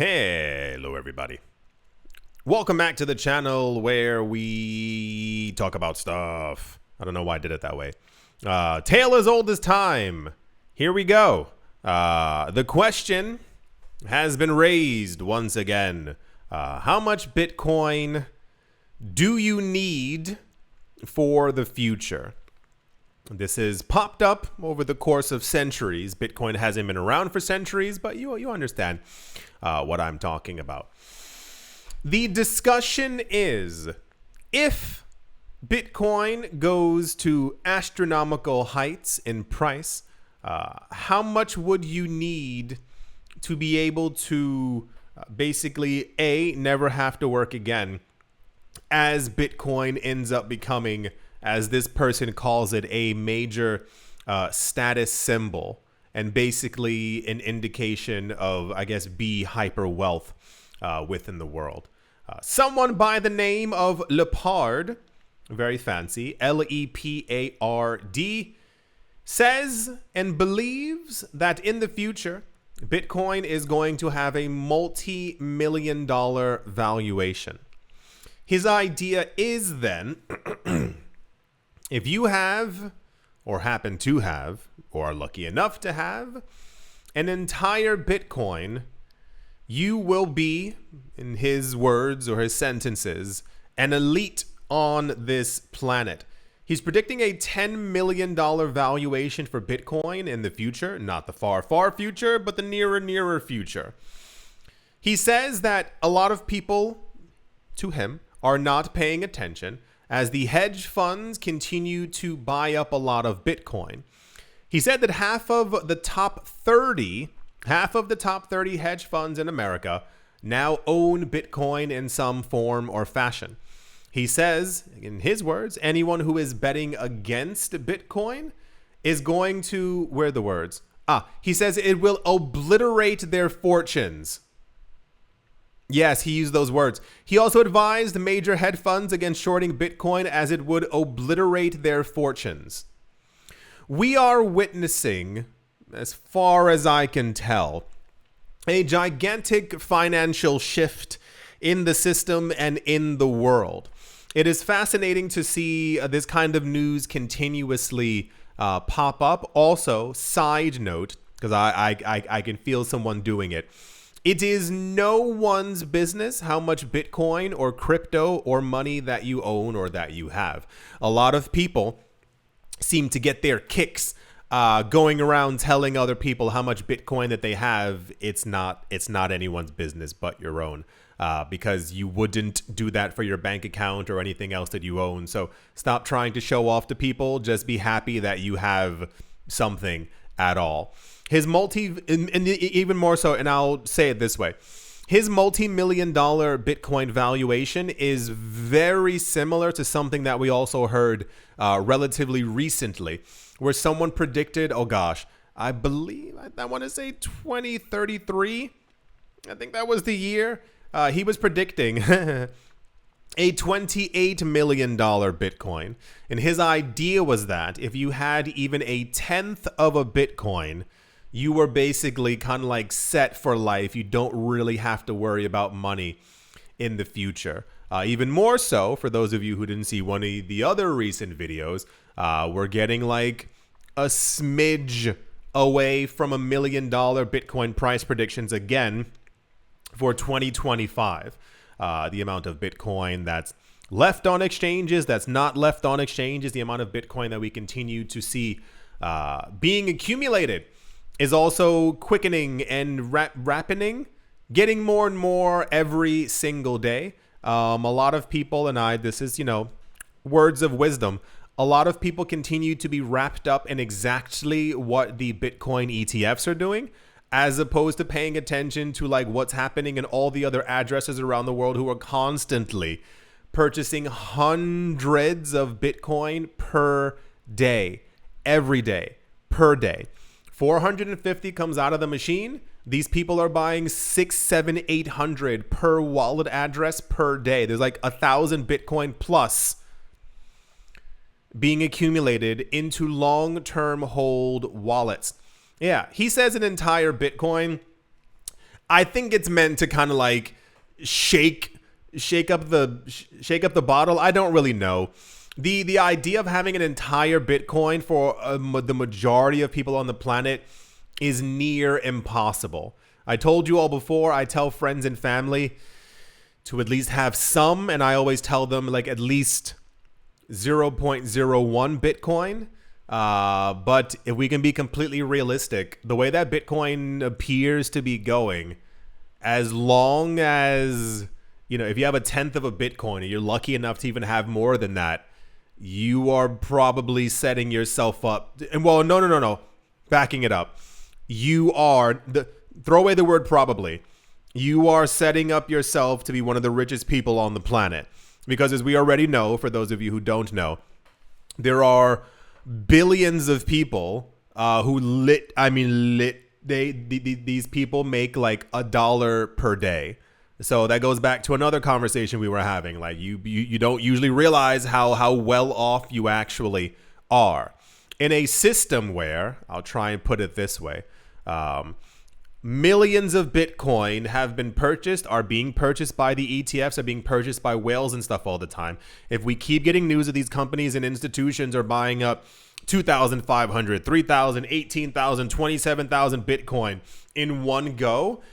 Hello everybody. Welcome back to the channel where we talk about stuff. I don't know why I did it that way. Tale as old as time. Here we go. The question has been raised once again. How much Bitcoin do you need for the future? This has popped up over the course of centuries. Bitcoin hasn't been around for centuries, but you understand what I'm talking about. The discussion is, if Bitcoin goes to astronomical heights in price, how much would you need to be able to basically, A, never have to work again, as Bitcoin ends up becoming, as this person calls it, a major status symbol, and basically an indication of, I guess, B, hyper wealth within the world. Someone by the name of Lepard, very fancy, L-E-P-A-R-D, says and believes that in the future, Bitcoin is going to have a multi-million-dollar valuation. His idea is then, if you have, or happen to have, or are lucky enough to have, an entire Bitcoin, you will be, in his words or his sentences, an elite on this planet. He's predicting a $10 million valuation for Bitcoin in the future, not the far, far future, but the nearer future. He says that a lot of people, to him, are not paying attention as the hedge funds continue to buy up a lot of Bitcoin. He said that half of the top 30 hedge funds in America now own Bitcoin in some form or fashion. He says, in his words, anyone who is betting against Bitcoin is going to, where are the words? He says it will obliterate their fortunes. Yes, he used those words. He also advised major hedge funds against shorting Bitcoin as it would obliterate their fortunes. We are witnessing, as far as I can tell, a gigantic financial shift in the system and in the world. It is fascinating to see this kind of news continuously pop up. Also, side note, because I can feel someone doing it. It is no one's business how much Bitcoin or crypto or money that you own or that you have. A lot of people seem to get their kicks going around telling other people how much Bitcoin that they have. It's not anyone's business but your own, because you wouldn't do that for your bank account or anything else that you own. So stop trying to show off to people. Just be happy that you have something at all. His even more so, and I'll say it this way, his multi-million-dollar Bitcoin valuation is very similar to something that we also heard relatively recently, where someone predicted, oh gosh, I believe, I want to say 2033. I think that was the year. He was predicting a $28 million Bitcoin. And his idea was that if you had even a tenth of a Bitcoin, you were basically kind of like set for life. You don't really have to worry about money in the future. Even more so, for those of you who didn't see one of the other recent videos, we're getting like a smidge away from $1 million Bitcoin price predictions again for 2025. The amount of Bitcoin that's left on exchanges, that's not left on exchanges, the amount of Bitcoin that we continue to see being accumulated is also quickening and rapiding, getting more and more every single day. A lot of people, and this is, words of wisdom, a lot of people continue to be wrapped up in exactly what the Bitcoin ETFs are doing, as opposed to paying attention to like what's happening in all the other addresses around the world who are constantly purchasing hundreds of Bitcoin per day, every day, per day. 450 comes out of the machine. These people are buying 600, 700, 800 per wallet address per day. There's like 1,000 Bitcoin plus being accumulated into long-term hold wallets. Yeah, he says an entire Bitcoin. I think it's meant to kind of like shake up the bottle. I don't really know. The idea of having an entire Bitcoin for the majority of people on the planet is near impossible. I told you all before, I tell friends and family to at least have some, and I always tell them like at least 0.01 Bitcoin. But if we can be completely realistic, the way that Bitcoin appears to be going, as long as, you know, if you have a tenth of a Bitcoin and you're lucky enough to even have more than that, you are probably setting yourself up. And well, no. Backing it up. Throw away the word probably. You are setting up yourself to be one of the richest people on the planet. Because as we already know, for those of you who don't know, there are billions of people these people make like $1 per day. So that goes back to another conversation we were having. Like you don't usually realize how well off you actually are in a system where, I'll try and put it this way, millions of Bitcoin have been purchased, are being purchased by the ETFs, are being purchased by whales and stuff all the time. If we keep getting news of these companies and institutions are buying up 2,500, 3,000, 18,000, 27,000 Bitcoin in one go,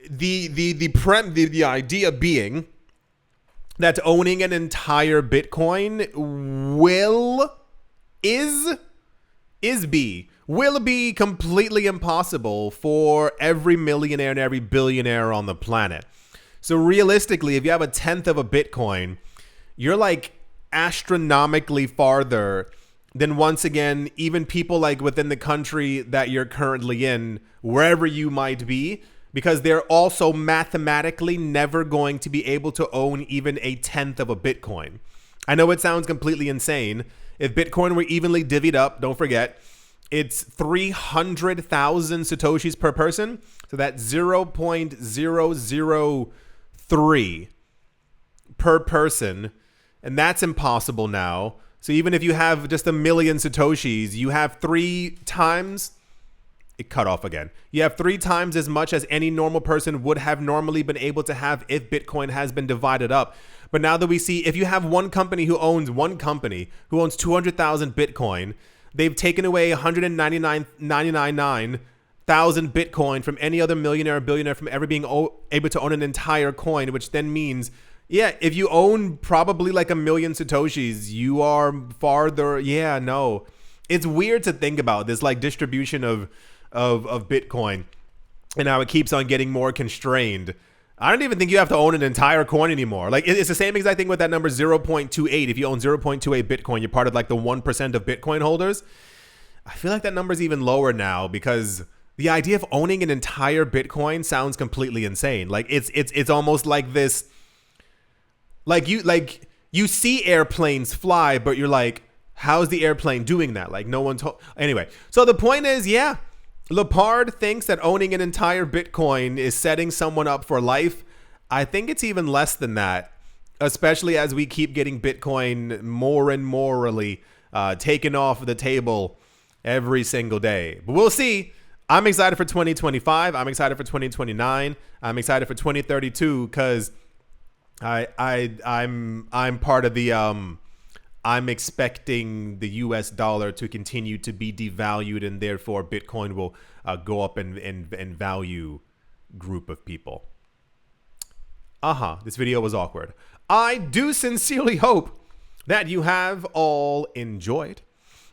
the idea being that owning an entire Bitcoin will be completely impossible for every millionaire and every billionaire on the planet. So realistically, if you have a tenth of a Bitcoin, you're like astronomically farther than, once again, even people like within the country that you're currently in, wherever you might be, because they're also mathematically never going to be able to own even a tenth of a Bitcoin. I know it sounds completely insane. If Bitcoin were evenly divvied up, don't forget, it's 300,000 Satoshis per person. So that's 0.003 per person. And that's impossible now. So even if you have just 1 million Satoshis, you have 3 times... It cut off again. You have 3 times as much as any normal person would have normally been able to have if Bitcoin has been divided up. But now that we see, if you have one company who owns 200,000 Bitcoin, they've taken away 199,999,000 Bitcoin from any other millionaire or billionaire from ever being able to own an entire coin, which then means, yeah, if you own probably like 1 million Satoshis, you are farther. Yeah, no. It's weird to think about this like distribution of Bitcoin and how it keeps on getting more constrained. I don't even think you have to own an entire coin anymore. Like it's the same exact thing with that number 0.28. If you own 0.28 Bitcoin, you're part of like the 1% of Bitcoin holders. I feel like that number is even lower now because the idea of owning an entire Bitcoin sounds completely insane. Like it's almost like this, like you see airplanes fly, but you're like, how's the airplane doing that? Like no one told. Anyway, so the point is, yeah, Lepard thinks that owning an entire Bitcoin is setting someone up for life. I think it's even less than that, especially as we keep getting Bitcoin more and morally taken off the table every single day. But we'll see. I'm excited for 2025. I'm excited for 2029. I'm excited for 2032 because I'm part of the I'm expecting the US dollar to continue to be devalued, and therefore Bitcoin will go up in value group of people. This video was awkward. I do sincerely hope that you have all enjoyed.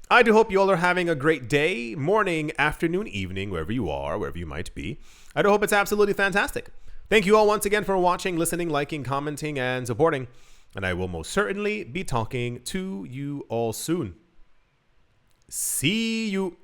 I do hope you all are having a great day, morning, afternoon, evening, wherever you are, wherever you might be. I do hope it's absolutely fantastic. Thank you all once again for watching, listening, liking, commenting, and supporting. And I will most certainly be talking to you all soon. See you.